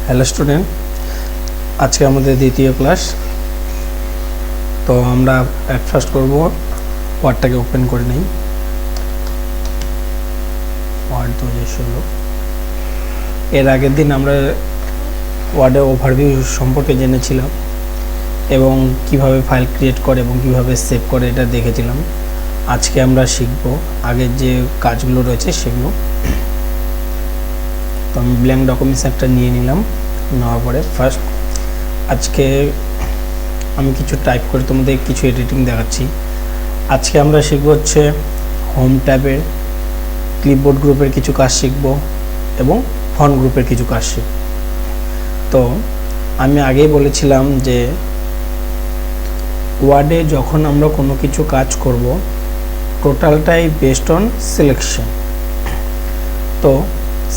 Hello student, আজকে আমাদের দ্বিতীয় ক্লাস। তো আমরা অ্যাট ফার্স্ট করব ওয়ার্ডটাকে ওপেন করে নেই। ওয়ার্ড 2016। এর আগের দিন আমরা ওয়ার্ডে ওভারভিউ সম্পর্কে জেনেছিলাম এবং কিভাবে ফাইল ক্রিয়েট করে এবং কিভাবে সেভ করে এটা দেখেছিলাম। আজকে আমরা শিখব আগের যে কাজগুলো রয়েছে সেগুলো। তো আমি ব্ল্যাঙ্ক ডকুমেন্টস একটা নিয়ে নিলাম। নেওয়ার পরে ফার্স্ট আজকে আমি কিছু টাইপ করে তোমাদের কিছু এডিটিং দেখাচ্ছি। আজকে আমরা শিখব হচ্ছে হোম ট্যাবের, ক্লিপবোর্ড গ্রুপের কিছু কাজ শিখব এবং ফন্ট গ্রুপের কিছু কাজ শিখব। তো আমি আগেই বলেছিলাম যে ওয়ার্ডে যখন আমরা কোনো কিছু কাজ করব টোটালটাই বেসড অন সিলেকশন। তো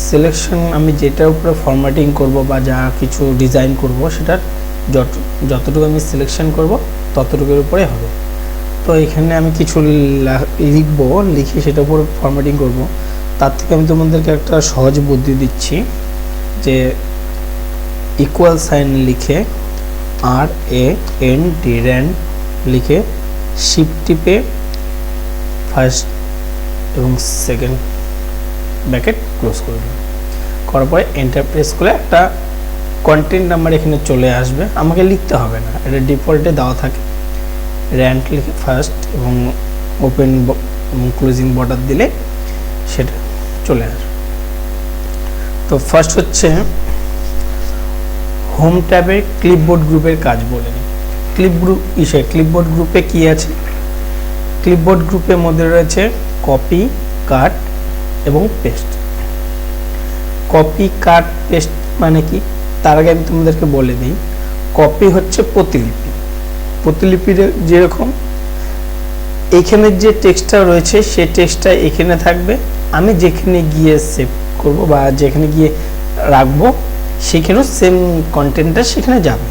সিলেকশন আমি যেটার উপরে ফরম্যাটিং করব বা যা কিছু ডিজাইন করব সেটা যতটুকু আমি সিলেকশন করব ততটুকুর উপরে হবে। তো এখানে আমি কিছু লিখব, লিখে সেটার উপর ফরম্যাটিং করব। তার থেকে আমি তোমাদেরকে একটা সহজ বুদ্ধি দিচ্ছি যে ইকুয়াল সাইন লিখে RAND লিখে শিফট টিপে ফার্স্ট এবং সেকেন্ড ব্র্যাকেট ক্লোজ করে দিলাম। করার পরে এন্টার প্রেস করে একটা কন্টেন্ট নাম্বার এখানে চলে আসবে, আমাকে লিখতে হবে না, এটা ডিফল্টে দেওয়া থাকে। র্যান্ড লিখে ফার্স্ট এবং ওপেন এবং ক্লোজিং বর্ডার দিলে সেটা চলে আসবে। তো ফার্স্ট হচ্ছে হোম ট্যাবের ক্লিপবোর্ড গ্রুপের কাজ বলে নিই। ক্লিপবোর্ড গ্রুপে কি আছে? ক্লিপবোর্ড গ্রুপের মধ্যে রয়েছে কপি, কাট এবং পেস্ট। কপি, কাট, পেস্ট মানে কি তার আগে আমি তোমাদেরকে বলে দিই। কপি হচ্ছে প্রতিলিপি। প্রতিলিপির যেরকম এখানে যে টেক্সটটা রয়েছে সেই টেক্সটটা এখানে থাকবে, আমি যেখানে গিয়ে সেভ করব বা যেখানে গিয়ে রাখবো সেখানেও সেম কন্টেন্টটা সেখানে যাবে।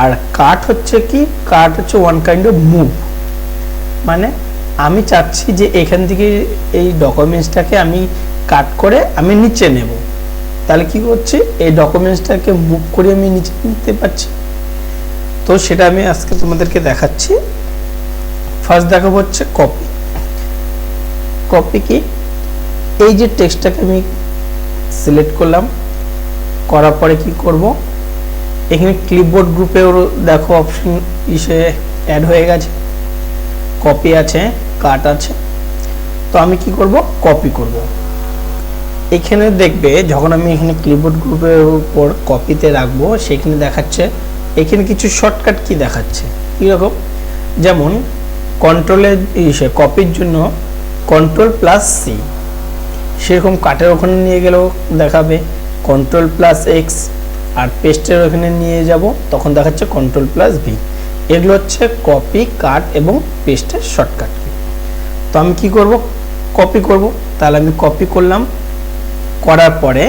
আর কাট হচ্ছে কি? কাট হচ্ছে ওয়ান কাইন্ড অফ মুভ, মানে আমি চাচ্ছি যে এখান থেকে এই ডকুমেন্টসটাকে আমি কাট করে আমি নিচে নেব, তাহলে কি করছি? এই ডকুমেন্টসটাকে মুভ করে আমি নিচে নিতে পারছি। তো সেটা আমি আজকে তোমাদেরকে দেখাচ্ছি। ফার্স্ট দেখাবো হচ্ছে কপি। কপি কি? এই যে টেক্সটটাকে আমি সিলেক্ট করলাম, করার পরে কি করব? এখানে ক্লিপবোর্ড গ্রুপেও দেখো অপশন ইসে অ্যাড হয়ে গেছে, কপি আছে, কাট আছে। তো আমি কি করব? কপি করব। এখানে দেখবে যখন আমি এখানে ক্লিপবোর্ড গ্রুপের উপর কপিতে রাখবো সেখানে দেখাচ্ছে এখানে কিছু শর্টকাট কি দেখাচ্ছে কীরকম, যেমন কন্ট্রোলের কপির জন্য Ctrl+C, সেরকম কাটের ওখানে নিয়ে গেলেও দেখাবে Ctrl+X, আর পেস্টের ওখানে নিয়ে যাব তখন দেখাচ্ছে Ctrl+V। এগুলো হচ্ছে কপি, কাট এবং পেস্টের শর্টকাট। তো আমি কি করব? কপি করব। তাহলে আমি কপি করলাম, করার পরে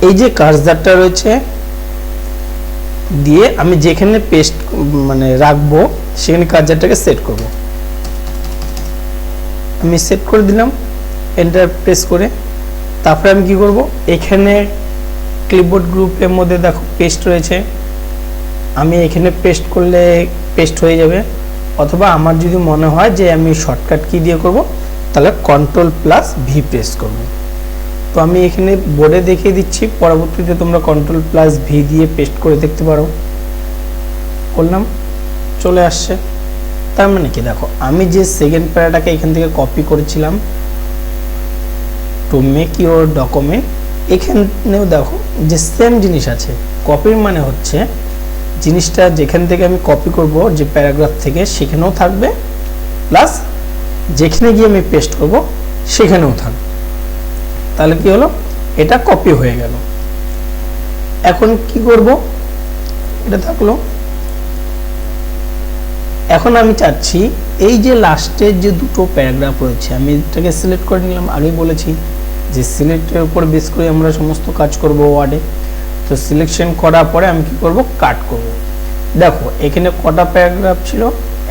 এই যে কার্সারটা রয়েছে দিয়ে আমি যেখানে পেস্ট মানে রাখবো সেখানে কার্সারটাকে সেট করব। আমি সেট করে দিলাম এন্টার প্রেস করে। তারপরে আমি কি করব? এখানে ক্লিপবোর্ড গ্রুপের মধ্যে দেখো পেস্ট রয়েছে, আমি এখানে পেস্ট করলে পেস্ট হয়ে যাবে। অথবা আমার যদি মনে হয় যে আমি শর্টকাট কি দিয়ে করব তাহলে Ctrl+V প্রেস করব। তো আমি এখানে বোর্ডে দেখিয়ে দিচ্ছি, পরবর্তীতে তোমরা Ctrl+V দিয়ে পেস্ট করে দেখতে পারো। করলাম, চলে আসছে। তার মানে কি? দেখো আমি যে সেকেন্ড প্যারাটাকে এখান থেকে কপি করেছিলাম টু মেক ইউর ডকুমেন্ট, এখানেও দেখো যে সেম জিনিস আছে। কপির মানে হচ্ছে জিনিসটা যেখান থেকে আমি কপি করব যে প্যারাগ্রাফ থেকে সেখানেও থাকবে, প্লাস যেখানে গিয়ে আমি পেস্ট করব সেখানেও থাকবে। তাহলে কি হলো? এটা কপি হয়ে গেল। এখন কি করব? এটা থাকলো। এখন আমি চাচ্ছি এই যে লাস্টের যে দুটো প্যারাগ্রাফ রয়েছে আমি এটাকে সিলেক্ট করে নিলাম। আগেই বলেছি যে সিলেক্টের উপর বেস করে আমরা সমস্ত কাজ করব ওয়ার্ডে। তো সিলেকশন করার পরে আমি কি করব? কাট করব। দেখো এখানে কটা প্যারাগ্রাফ ছিল?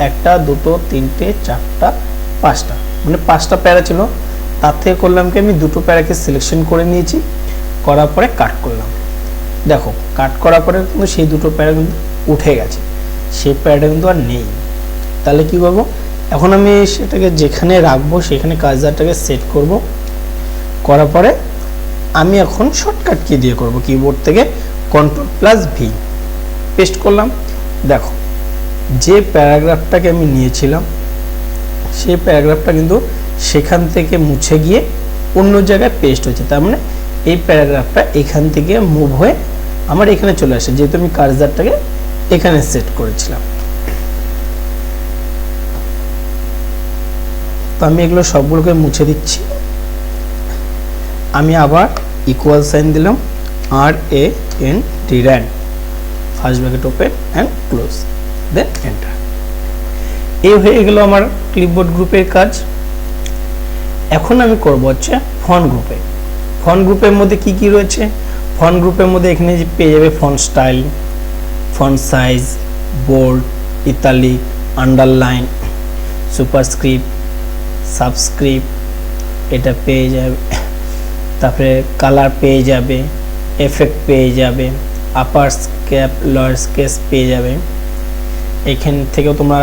একটা, দুটো, তিনটে, চারটা, পাঁচটা, মানে পাঁচটা প্যারা ছিল। তার থেকে করলাম কি আমি দুটো প্যারাকে সিলেকশন করে নিয়েছি, করার পরে কাট করলাম। দেখো কাট করার পরে কিন্তু সেই দুটো প্যারা কিন্তু উঠে গেছে, সেই প্যারাটা কিন্তু আর নেই। তাহলে কি করব, এখন আমি সেটাকে যেখানে রাখবো সেখানে কার্সারটাকে সেট করব, করার পরে আমি এখন শর্টকাট কি দিয়ে করব, কিবোর্ড থেকে Ctrl+V পেস্ট করলাম। দেখো যে প্যারাগ্রাফটাকে আমি নিয়েছিলাম সেই প্যারাগ্রাফটা কিন্তু সেখান থেকে মুছে গিয়ে অন্য জায়গায় পেস্ট হচ্ছে, তার মানে এই প্যারাগ্রাফটা এখান থেকে মুভ হয়ে আমার এখানে চলে আসে, যেহেতু আমি কার্সারটাকে এখানে সেট করেছিলাম। তো আমি এগুলো সবগুলোকে মুছে দিচ্ছি। আমি আবার ইকুয়াল সাইন দিলাম, RAND, first bracket open and close, then enter. এই হয়ে গেল আমার ক্লিপবোর্ড গ্রুপের কাজ। এখন আমি করব হচ্ছে ফন্ট গ্রুপে। ফন্ট গ্রুপের মধ্যে কি কি রয়েছে, ফন্ট গ্রুপের মধ্যে এখানে পেয়ে যাবে font style, font size, bold, italic, underline, superscript, subscript, এটা পেয়ে যাবে। তারপরে কালার পেয়ে যাবে, এফেক্ট পেয়ে যাবে, আপার স্কেপ, লোয়ার স্কেচ পেয়ে যাবে। এখান থেকেও তোমরা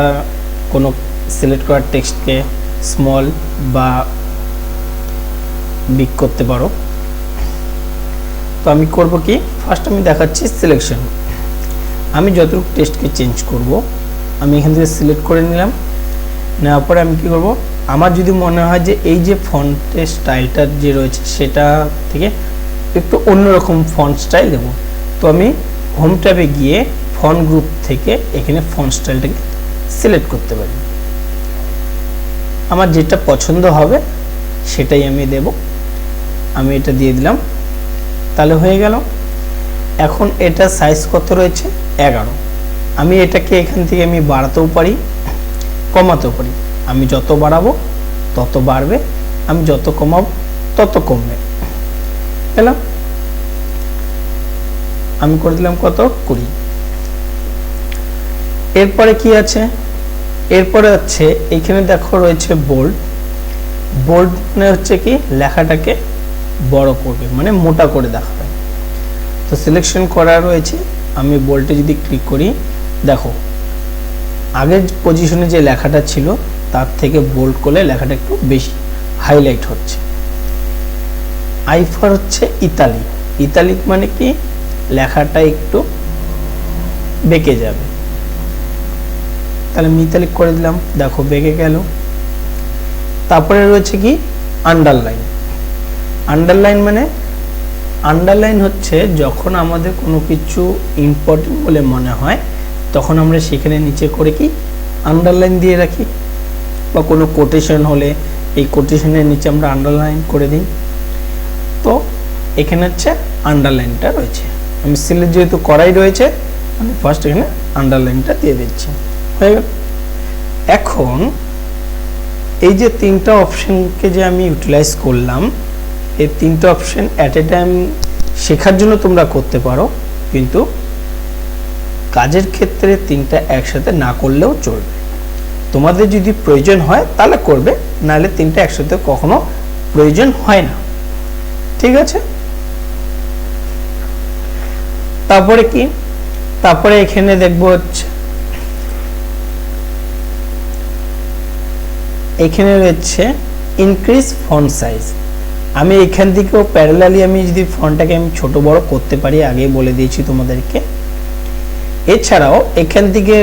কোনো সিলেক্ট করা টেক্সটকে স্মল বা বিগ করতে পারো। তো আমি করব কি, ফার্স্ট আমি দেখাচ্ছি সিলেকশন। আমি যতটুকু টেক্সটকে চেঞ্জ করব আমি এখান থেকে সিলেক্ট করে নিলাম। নেওয়ার পরে আমি কি করব, আমার যদি মনে হয় যে এই যে ফন্টের স্টাইলটা যে রয়েছে সেটা থেকে একটু অন্যরকম ফন্ট স্টাইল দেব, তো আমি হোম ট্যাবে গিয়ে ফন্ট গ্রুপ থেকে এখানে ফন্ট স্টাইলটাকে সিলেক্ট করতে পারি। আমার যেটা পছন্দ হবে সেটাই আমি দেব। আমি এটা দিয়ে দিলাম, তাহলে হয়ে গেল। এখন এটা সাইজ কত রয়েছে, 11। আমি এটাকে এখান থেকে আমি বাড়াতেও পারি, কমাতেও পারি। আমি যত বাড়াবো তত বাড়বে, আমি যত কমাবো তত কমবে। গেলাম, আমি করে দিলাম কত, 20। এরপরে কি আছে, এরপরে হচ্ছে এখানে দেখো রয়েছে বোল্ড। বোল্ড মানে হচ্ছে কি, লেখাটাকে বড় করবে, মানে মোটা করে দেখাবে। তো সিলেকশন করা রয়েছে, আমি বোল্ডে যদি ক্লিক করি, দেখো আগের পজিশনে যে লেখাটা ছিল তার থেকে বোল্ড করলে লেখাটা একটু বেশি হাইলাইট হচ্ছে। আইফার হচ্ছে ইতালিক। ইতালিক মানে কি, লেখাটা একটু বেঁকে যাবে। তাহলে আমি ইতালিক করে দিলাম, দেখো বেঁকে গেল। তারপরে রয়েছে কি, আন্ডারলাইন। আন্ডারলাইন মানে, আন্ডারলাইন হচ্ছে যখন আমাদের কোনো কিছু ইম্পর্টেন্ট বলে মনে হয় তখন আমরা সেখানে নিচে করে কি আন্ডারলাইন দিয়ে রাখি, বা কোনো কোটেশন হলে এই কোটেশনের নিচে আমরা আন্ডারলাইন করে দিই। তো এখানে হচ্ছে আন্ডারলাইনটা রয়েছে, আমি সিলেক্ট যেহেতু করাই রয়েছে আমি ফার্স্ট এখানে আন্ডারলাইনটা দিয়ে দিচ্ছি, হয়ে গেল। এখন এই যে তিনটা অপশনকে যে আমি ইউটিলাইজ করলাম, এই তিনটা অপশন অ্যাট এ টাইম শেখার জন্য তোমরা করতে পারো, কিন্তু কাজের ক্ষেত্রে তিনটা একসাথে না করলেও চলবে। তোমাদের যদি প্রয়োজন হয় তাহলে করবে, নাহলে তিনটা একসাথে কখনো প্রয়োজন হয় না, ঠিক আছে। তারপরে কি, তারপরে এখানে দেখবো হচ্ছে এখানে রয়েছে ইনক্রিজ ফন্ট সাইজ। আমি এখান থেকেও প্যারালালি আমি যদি ফন্টটাকে আমি ছোট বড় করতে পারি, আগেই বলে দিয়েছি তোমাদেরকে। এছাড়াও এখান থেকে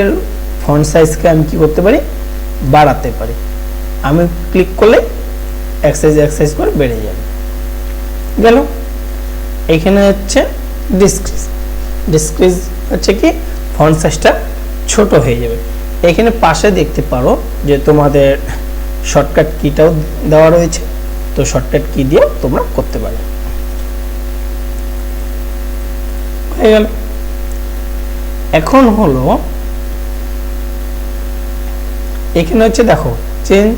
ফন্ট সাইজকে আমি কি করতে পারি, বাড়াতে পারি। আমি ক্লিক করলে এক সাইজ করে বেড়ে যাবে, গেল। এখানে হচ্ছে ডিসক্রিজ। ডিসক্রিজ হচ্ছে কি, ফন্ট সাইজটা ছোট হয়ে যাবে। এখানে পাশে দেখতে পারো যে তোমাদের শর্টকাট কিটাও দেওয়া রয়েছে, তো শর্টকাট কি দিয়ে তোমরা করতে পারো, হয়ে গেল। এখন হলো এখানে হচ্ছে দেখো চেঞ্জ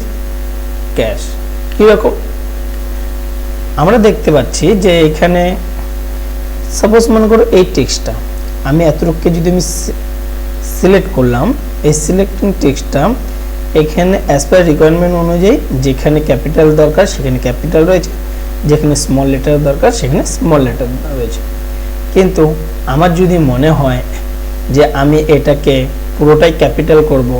ক্যাশ কিরকম, আমরা দেখতে পাচ্ছি যে এখানে সাপোজ মনে করো এই টেক্সটটা আমি এতটুকুকে যদি আমি সিলেক্ট করলাম, এই সিলেক্টিং টেক্সটটা এখানে অ্যাজ পার রিকোয়ারমেন্ট অনুযায়ী যেখানে ক্যাপিটাল দরকার সেখানে ক্যাপিটাল রয়েছে, যেখানে স্মল লেটার দরকার সেখানে স্মল লেটার রয়েছে। কিন্তু আমার যদি মনে হয় যে আমি এটাকে পুরোটাই ক্যাপিটাল করব,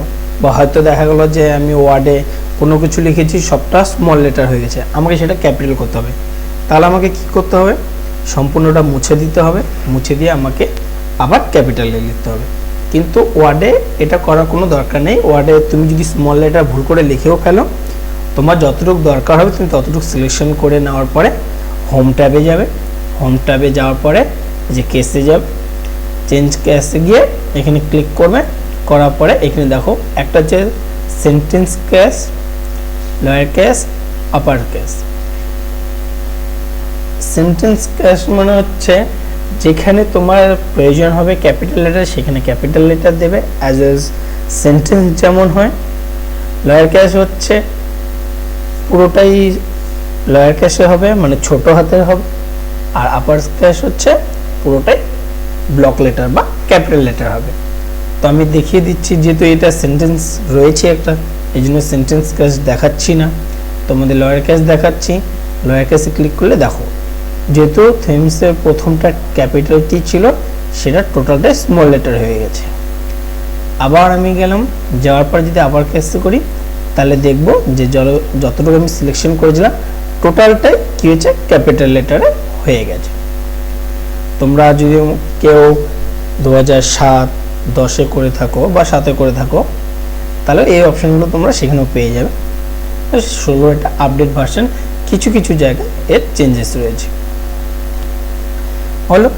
বা হয়তো দেখা গেল যে আমি ওয়ার্ডে কোনো কিছু লিখেছি সবটা স্মল লেটার হয়ে গেছে, আমাকে সেটা ক্যাপিটাল করতে হবে, তাহলে আমাকে কি করতে হবে, সম্পূর্ণটা মুছে দিতে হবে, মুছে দিয়ে আমাকে আবার ক্যাপিটালে লিখতে হবে। কিন্তু ওয়ার্ডে এটা করার কোনো দরকার নেই। ওয়ার্ডে তুমি যদি স্মল লেটার ভুল করে লিখেও ফেলো, তোমার যতটুকু দরকার হবে তুমি ততটুকু সিলেকশন করে নেওয়ার পরে হোম ট্যাবে যাবে, হোম ট্যাবে যাওয়ার পরে যে কেসে যাবে, চেঞ্জ কেসে গিয়ে এখানে ক্লিক করবে, করার পরে এখানে দেখো একটা হচ্ছে sentence case, lower case, upper case. Sentence case মানে হচ্ছে যেখানে তোমার প্রয়োজন হবে ক্যাপিটাল লেটার সেখানে ক্যাপিটাল লেটার দেবে অ্যাজ এ সেন্টেন্স যেমন হয়। লোয়ার কেস হচ্ছে পুরোটাই লোয়ার কেসে হবে, মানে ছোট হাতের হবে, আর আপার কেস হচ্ছে পুরোটাই ব্লক লেটার বা ক্যাপিটাল লেটার হবে। তো আমি দেখিয়ে দিচ্ছি, যেহেতু এটা সেন্টেন্স রয়েছে একটা, এই জন্য সেন্টেন্স কেস দেখাচ্ছি না, তোমাদের লোয়ার কেস দেখাচ্ছি। লোয়ার কেসে ক্লিক করলে দেখো যেহেতু থেমসের প্রথমটা ক্যাপিটাল টি ছিল সেটা টোটালটাই স্মল লেটার হয়ে গেছে। আবার আমি গেলাম, যাওয়ার পর যদি আবার কেসে করি তাহলে দেখব যে যতটুকু আমি সিলেকশন করেছিলাম টোটালটাই কি হয়েছে, ক্যাপিটাল লেটারে হয়ে গেছে। তোমরা যদি কেউ 2007-10 করে থাকো বা 7 করে থাকো তাহলে এই অপশনগুলো তোমরা সেখানেও পেয়ে যাবে। 16 এটা আপডেট ভার্সন, কিছু কিছু জায়গায় এর চেঞ্জেস রয়েছে। হলো,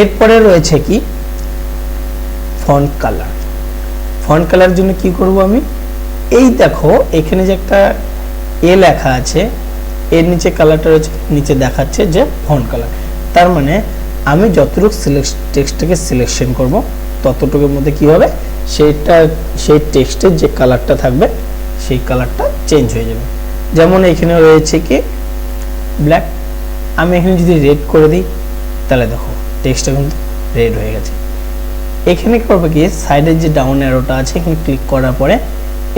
এরপরে রয়েছে কি ফন্ট কালার। ফন্ট কালার জন্য কি করব আমি, এই দেখো এখানে যে একটা এ লেখা আছে, এর নিচে কালারটা রয়েছে, নিচে দেখাচ্ছে যে ফন্ট কালার। তার মানে আমি যতটুকু টেক্সটটাকে সিলেকশন করব ততটুকুর মধ্যে কি হবে, সেই টেক্সটের যে কালারটা থাকবে সেই কালারটা চেঞ্জ হয়ে যাবে। যেমন এখানে রয়েছে কি ব্ল্যাক, আমি এখানে যদি রেড করে দিই তাহলে দেখো টেক্সটটা কিন্তু রেড হয়ে গেছে। এখানে করবে কি, সাইডের যে ডাউন অ্যারোটা আছে এখানে ক্লিক করার পরে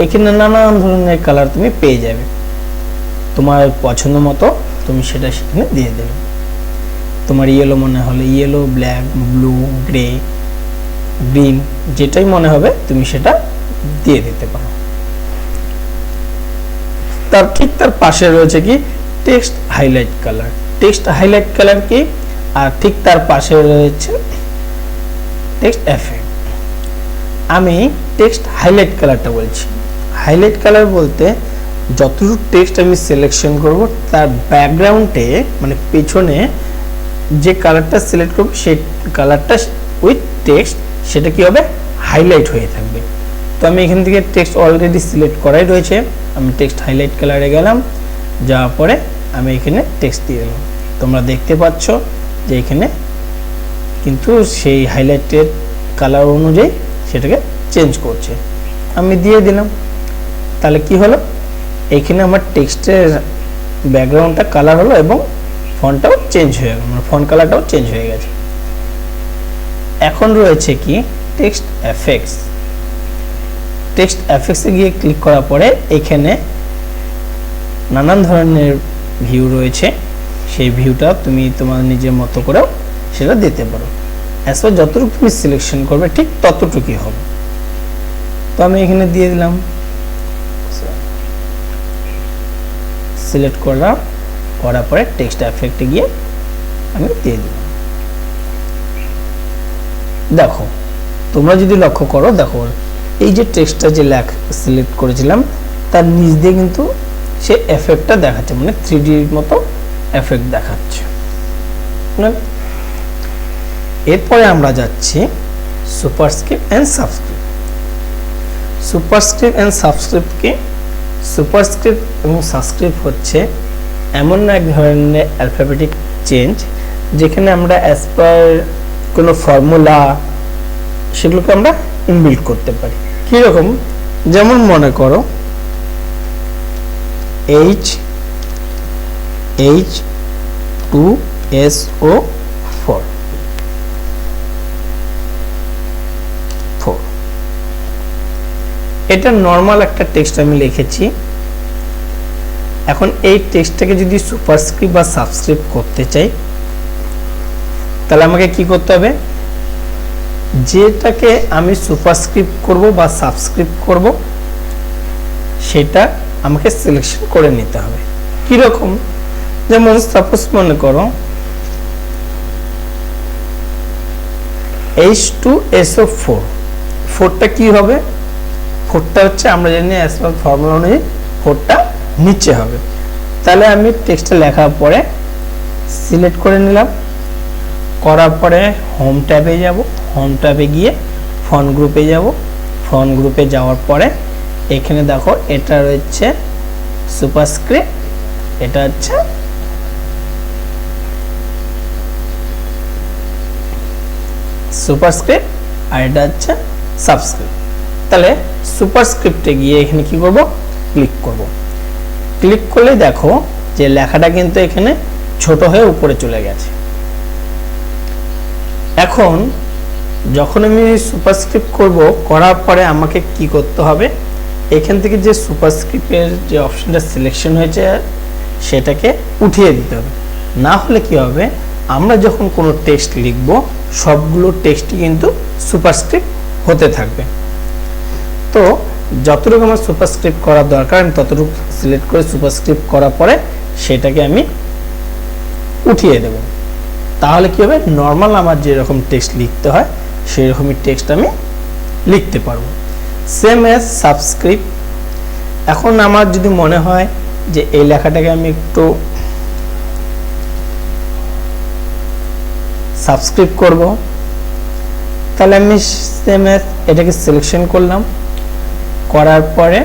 এখানে নানান ধরনের কালার তুমি পেয়ে যাবে, তোমার পছন্দ মতো তুমি সেটা সেখানে দিয়ে দেবে। তোমার ইয়েলো মনে হলে yellow, black, blue, grey, green, যেটাই মনে হবে তুমি সেটা দিয়ে দিতে পারো। তার ঠিক তার পাশে রয়েছে কি text highlight colour. Text highlight colour কি, আর ঠিক তার পাশে রয়েছে টেক্সট এফেক্ট। আমি টেক্সট হাইলাইট কালারটা বলছি। হাইলাইট কালার বলতে যতটুকু টেক্সট আমি সিলেকশন করব তার ব্যাকগ্রাউন্ডে মানে পেছনে যে কালারটা সিলেক্ট করব সেই কালারটা উইথ টেক্সট সেটা কি হবে, হাইলাইট হয়ে থাকবে। তো আমি এখান থেকে টেক্সট অলরেডি সিলেক্ট করাই রয়েছে, আমি টেক্সট হাইলাইট কালারে গেলাম, যাওয়ার পরে আমি এখানে টেক্সট দিয়ে দিলাম। তোমরা দেখতে পাচ্ছ যে এখানে কিন্তু সেই হাইলাইটেড কালার অনুযায়ী সেটাকে চেঞ্জ করছে। আমি দিয়ে দিলাম, তাহলে কি হলো, এখানে আমার টেক্সটের ব্যাকগ্রাউন্ডটা কালার হলো এবং ফন্টটাও চেঞ্জ হয়ে গেল, মানে ফন্ট কালারটাও চেঞ্জ হয়ে গেছে। এখন রয়েছে কি টেক্সট এফেক্টস। টেক্সট এফেক্টসে গিয়ে ক্লিক করার পরে এখানে নানান ধরনের ভিউ রয়েছে, সেই ভিউটা তুমি তোমার নিজের মতো করেও সেটা দিতে পারো। অ্যাজ পার যতটুকু তুমি সিলেকশন করবে ঠিক ততটুকুই হবে। তো আমি এখানে দিয়ে দিলাম, সিলেক্ট করার পরে টেক্সট এফেক্টে গিয়ে আমি দিয়ে দিলাম। দেখো তোমরা যদি লক্ষ্য করো, দেখো এই যে টেক্সটটা যে সিলেক্ট করেছিলাম তার নিচ দিয়ে কিন্তু সে এফেক্টটা দেখাচ্ছে, মানে 3D মতো এফেক্ট দেখাচ্ছে। এরপরে আমরা যাচ্ছি superscript and subscript. Superscript and subscript কি, সুপারস্ক্রিপ্ট এবং সাবস্ক্রিপ্ট হচ্ছে এমন এক ধরনের অ্যালফাবেটিক চেঞ্জ যেখানে আমরা অ্যাজ পার কোনো ফর্মুলা সেগুলোকে আমরা ইনবিল্ড করতে পারি। কীরকম, যেমন মনে করো H2SO4 এটা নর্মাল একটা টেক্সট আমি লিখেছি। এখন এই টেক্সটটাকে যদি সুপারস্ক্রিপ্ট বা সাবস্ক্রিপ্ট করতে চাই তাহলে আমাকে কি করতে হবে, যেটাকে আমি সুপারস্ক্রিপ্ট করব বা সাবস্ক্রিপ্ট করব সেটা আমাকে সিলেকশন করে নিতে হবে। কি রকম, যেমন সাপোজ মনে করো H2SO4, 4টা কি হবে, 4টা হচ্ছে আমরা জানি অ্যাসপার ফর্মুলা অনুযায়ী 4টা নিচে হবে। তাহলে আমি টেক্সটটা লেখার পরে সিলেক্ট করে নিলাম, করার পরে হোম ট্যাবে যাব, হোম ট্যাবে গিয়ে ফন্ট গ্রুপে যাব, ফন্ট গ্রুপে যাওয়ার পরে এখানে দেখো এটা রয়েছে সুপারস্ক্রিপ্ট, এটা হচ্ছে সুপারস্ক্রিপ্ট আর এটা হচ্ছে সাবস্ক্রিপ্ট। তাহলে সুপারস্ক্রিপ্টে গিয়ে এখানে কি করব, ক্লিক করব। ক্লিক করলে দেখো যে লেখাটা কিন্তু এখানে ছোট হয়ে উপরে চলে গেছে। এখন যখন আমি সুপারস্ক্রিপ্ট করব, করার পরে আমাকে কি করতে হবে, এখান থেকে যে সুপারস্ক্রিপ্টের যে অপশনটা সিলেকশন হয়েছে সেটাকে উঠিয়ে দিতে হবে। না হলে কি হবে, আমরা যখন কোনো টেক্সট লিখব সবগুলো টেক্সটই কিন্তু সুপারস্ক্রিপ্ট হতে থাকবে। তো যতটুকু আমার সুপারস্ক্রিপ্ট করার দরকার আমি ততটুকু সিলেক্ট করে সুপারস্ক্রিপ্ট করার পরে সেটাকে আমি উঠিয়ে দেব। তাহলে কি হবে, নর্মাল আমার যেরকম টেক্সট লিখতে হয় সেই রকমই টেক্সট আমি লিখতে পারবো। Same as subscript. এখন আমার যদি মনে হয় যে এই লেখাটাকে আমি একটু সাবস্ক্রিপ্ট করব, তাহলে আমি সেম অ্যাজ এটাকে সিলেকশন করলাম, করার পরে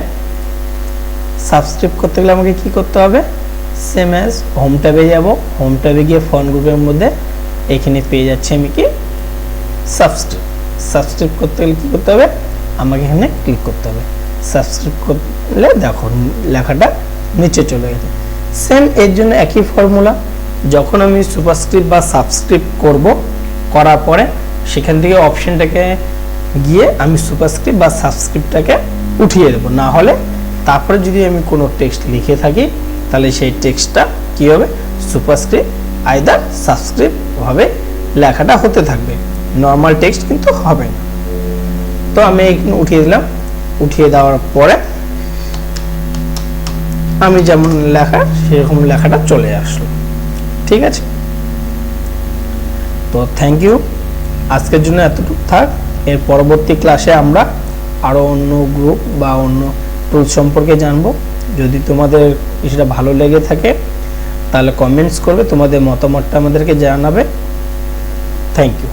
সাবস্ক্রিপ্ট করতে গেলে আমাকে কি করতে হবে, সেম অ্যাজ হোম ট্যাবে যাব, হোম ট্যাবে গিয়ে ফন্ট গ্রুপের মধ্যে এখানে পেয়ে যাচ্ছে আমি কি সাবস্ক্রিপ্ট। সাবস্ক্রিপ্ট করতে গেলে কি করতে হবে, আমাকে এখানে ক্লিক করতে হবে। সাবস্ক্রিপ্ট করলে দেখো লেখাটা নিচে চলে গেছে। সেম এর জন্য একই ফর্মুলা, যখন আমি সুপারস্ক্রিপ্ট বা সাবস্ক্রিপ্ট করব, করার পরে সেখান থেকে অপশনটাকে গিয়ে আমি সুপারস্ক্রিপ্ট বা সাবস্ক্রিপ্টটাকে উঠিয়ে দেবো। না হলে তারপরে যদি আমি কোনো টেক্সট লিখে থাকি তাহলে সেই টেক্সটটা কি হবে, সুপারস্ক্রিপ্ট আইদার সাবস্ক্রিপ্ট ভাবে লেখাটা হতে থাকবে, নর্মাল টেক্সট কিন্তু হবে না। তো আমি এখানে উঠিয়ে দিলাম, উঠিয়ে দেওয়ার পরে আমি যেমন লেখা সেরকম লেখাটা চলে আসলো। ঠিক আছে, তো থ্যাংক ইউ, আজকের জন্য এতটুকু থাক। এর পরবর্তী ক্লাসে আমরা আরও অন্য গ্রুপ বা অন্য টুল সম্পর্কে জানবো। যদি তোমাদের কিছুটা ভালো লেগে থাকে তাহলে কমেন্টস করবে, তোমাদের মতামতটা আমাদেরকে জানাবে। Thank you.